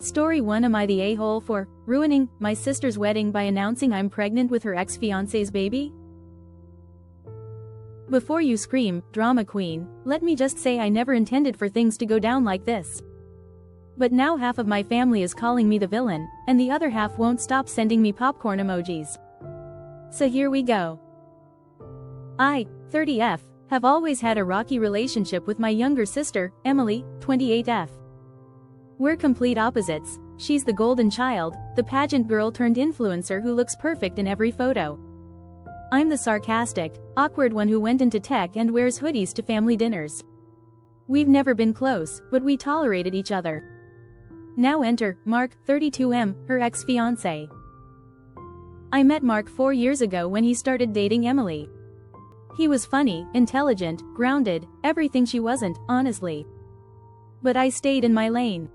Story 1. Am I the a-hole for ruining my sister's wedding by announcing I'm pregnant with her ex-fiancé's baby? Before you scream, drama queen, let me just say I never intended for things to go down like this. But now half of my family is calling me the villain, and the other half won't stop sending me popcorn emojis. So here we go. I, 30F, have always had a rocky relationship with my younger sister, Emily, 28F. We're complete opposites. She's the golden child, the pageant girl turned influencer who looks perfect in every photo. I'm the sarcastic, awkward one who went into tech and wears hoodies to family dinners. We've never been close, but we tolerated each other. Now enter Mark, 32M, her ex-fiancé. I met Mark 4 years ago when he started dating Emily. He was funny, intelligent, grounded, everything she wasn't, honestly. But I stayed in my lane.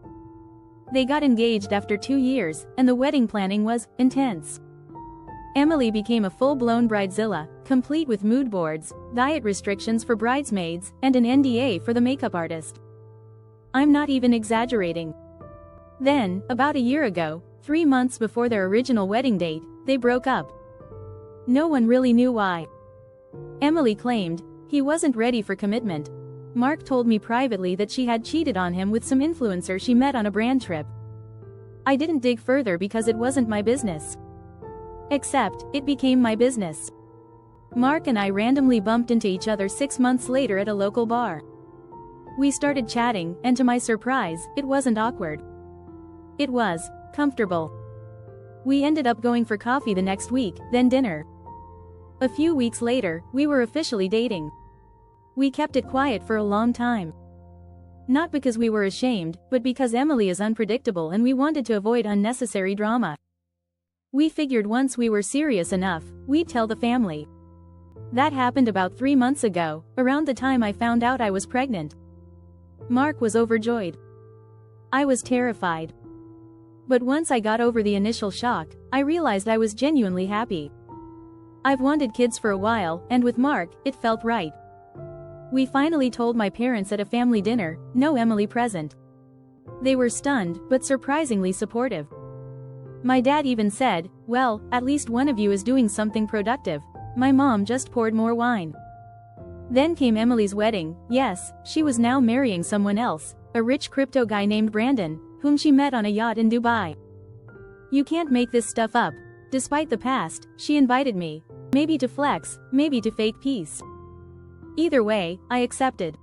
They got engaged after 2 years, and the wedding planning was intense. Emily became a full-blown bridezilla, complete with mood boards, diet restrictions for bridesmaids, and an NDA for the makeup artist. I'm not even exaggerating. Then, about a year ago, 3 months before their original wedding date, they broke up. No one really knew why. Emily claimed he wasn't ready for commitment. Mark told me privately that she had cheated on him with some influencer she met on a brand trip. I didn't dig further because it wasn't my business. Except, it became my business. Mark and I randomly bumped into each other 6 months later at a local bar. We started chatting, and to my surprise, it wasn't awkward. It was comfortable. We ended up going for coffee the next week, then dinner. A few weeks later, we were officially dating. We kept it quiet for a long time. Not because we were ashamed, but because Emily is unpredictable and we wanted to avoid unnecessary drama. We figured once we were serious enough, we'd tell the family. That happened about 3 months ago, around the time I found out I was pregnant. Mark was overjoyed. I was terrified. But once I got over the initial shock, I realized I was genuinely happy. I've wanted kids for a while, and with Mark, it felt right. We finally told my parents at a family dinner, no Emily present. They were stunned, but surprisingly supportive. My dad even said, well, at least one of you is doing something productive. My mom just poured more wine. Then came Emily's wedding. Yes, she was now marrying someone else, a rich crypto guy named Brandon, whom she met on a yacht in Dubai. You can't make this stuff up. Despite the past, she invited me. Maybe to flex, maybe to fake peace. Either way, I accepted.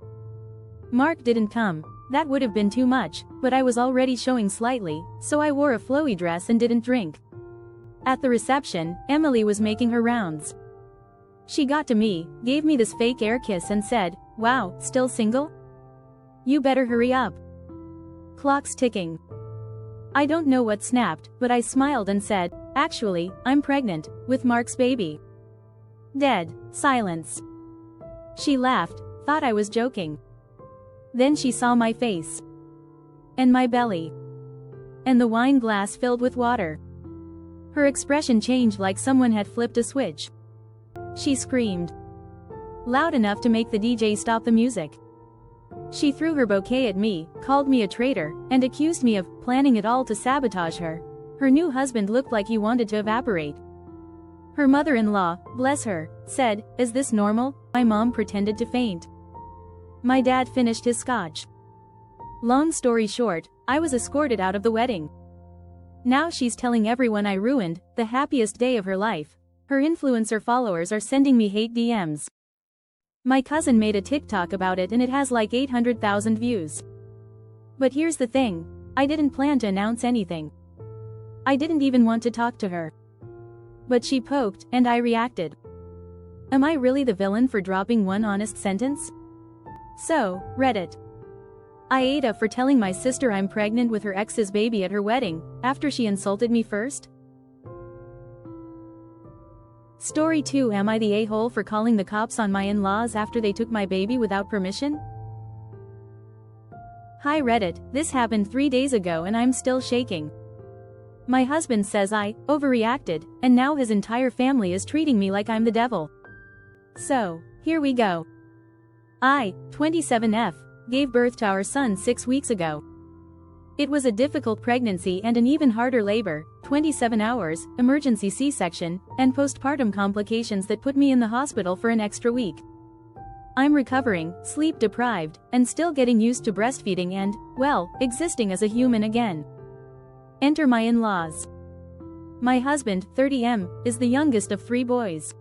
Mark didn't come. That would have been too much, but I was already showing slightly, so I wore a flowy dress and didn't drink. At the reception, Emily was making her rounds. She got to me, gave me this fake air kiss and said, "Wow, still single? You better hurry up." Clock's ticking. I don't know what snapped, but I smiled and said, "Actually, I'm pregnant, with Mark's baby." Dead silence. She laughed, thought I was joking. Then she saw my face. And my belly. And the wine glass filled with water. Her expression changed like someone had flipped a switch. She screamed. Loud enough to make the DJ stop the music. She threw her bouquet at me, called me a traitor, and accused me of planning it all to sabotage her. Her new husband looked like he wanted to evaporate. Her mother-in-law, bless her, said, "Is this normal?" My mom pretended to faint. My dad finished his scotch. Long story short, I was escorted out of the wedding. Now she's telling everyone I ruined the happiest day of her life. Her influencer followers are sending me hate DMs. My cousin made a TikTok about it and it has like 800,000 views. But here's the thing, I didn't plan to announce anything. I didn't even want to talk to her. But she poked, and I reacted. Am I really the villain for dropping one honest sentence? So, Reddit. AITA for telling my sister I'm pregnant with her ex's baby at her wedding, after she insulted me first? Story 2. Am I the a-hole for calling the cops on my in-laws after they took my baby without permission? Hi Reddit, this happened 3 days ago and I'm still shaking. My husband says I overreacted, and now his entire family is treating me like I'm the devil. So, here we go. I, 27F, gave birth to our son 6 weeks ago. It was a difficult pregnancy and an even harder labor, 27 hours, emergency C-section, and postpartum complications that put me in the hospital for an extra week. I'm recovering, sleep-deprived, and still getting used to breastfeeding and, well, existing as a human again. Enter my in-laws. My husband, 30M, is the youngest of 3 boys.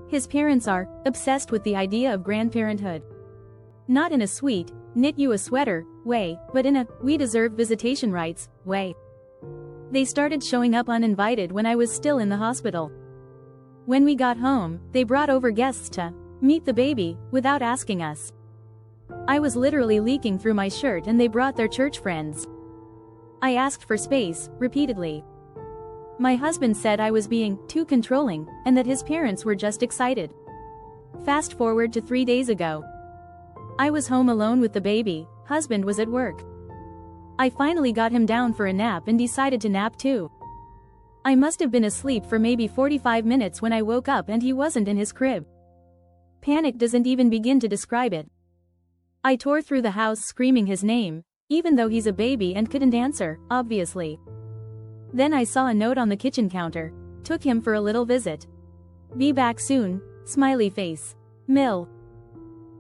His parents are obsessed with the idea of grandparenthood. Not in a sweet, knit you a sweater way, but in a we deserve visitation rights way. They started showing up uninvited when I was still in the hospital. When we got home, they brought over guests to meet the baby without asking us. I was literally leaking through my shirt and they brought their church friends. I asked for space repeatedly. My husband said I was being too controlling and that his parents were just excited. Fast forward to 3 days ago. I was home alone with the baby, husband was at work. I finally got him down for a nap and decided to nap too. I must have been asleep for maybe 45 minutes when I woke up and he wasn't in his crib. Panic doesn't even begin to describe it. I tore through the house screaming his name, even though he's a baby and couldn't answer, obviously. Then I saw a note on the kitchen counter. Took him for a little visit. Be back soon, smiley face. Mill.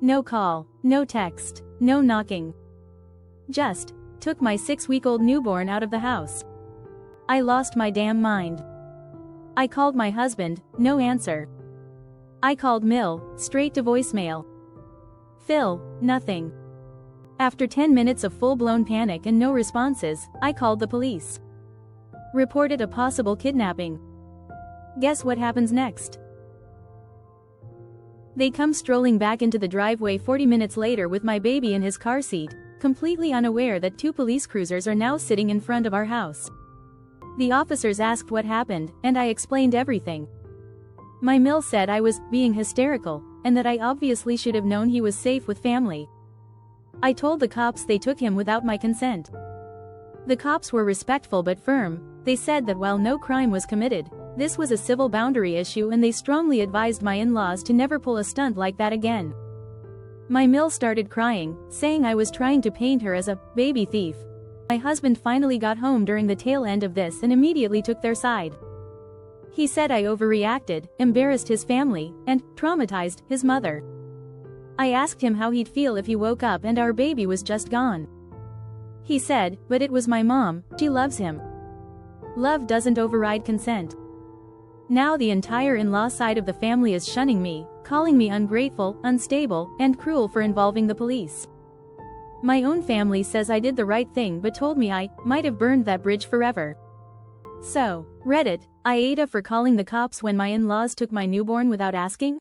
No call, no text, no knocking. Just took my 6-week-old newborn out of the house. I lost my damn mind. I called my husband, no answer. I called Mill, straight to voicemail. Phil, nothing. After 10 minutes of full-blown panic and no responses, I called the police. Reported a possible kidnapping. Guess what happens next? They come strolling back into the driveway 40 minutes later with my baby in his car seat, completely unaware that 2 police cruisers are now sitting in front of our house. The officers asked what happened, and I explained everything. My Mill said I was being hysterical, and that I obviously should have known he was safe with family. I told the cops they took him without my consent. The cops were respectful but firm. They said that while no crime was committed, this was a civil boundary issue and they strongly advised my in-laws to never pull a stunt like that again. My Mill started crying, saying I was trying to paint her as a baby thief. My husband finally got home during the tail end of this and immediately took their side. He said I overreacted, embarrassed his family, and traumatized his mother. I asked him how he'd feel if he woke up and our baby was just gone. He said, but it was my mom, she loves him. Love doesn't override consent. Now the entire in-law side of the family is shunning me, calling me ungrateful, unstable, and cruel for involving the police. My own family says I did the right thing but told me I might have burned that bridge forever. So, Reddit, AITA for calling the cops when my in-laws took my newborn without asking?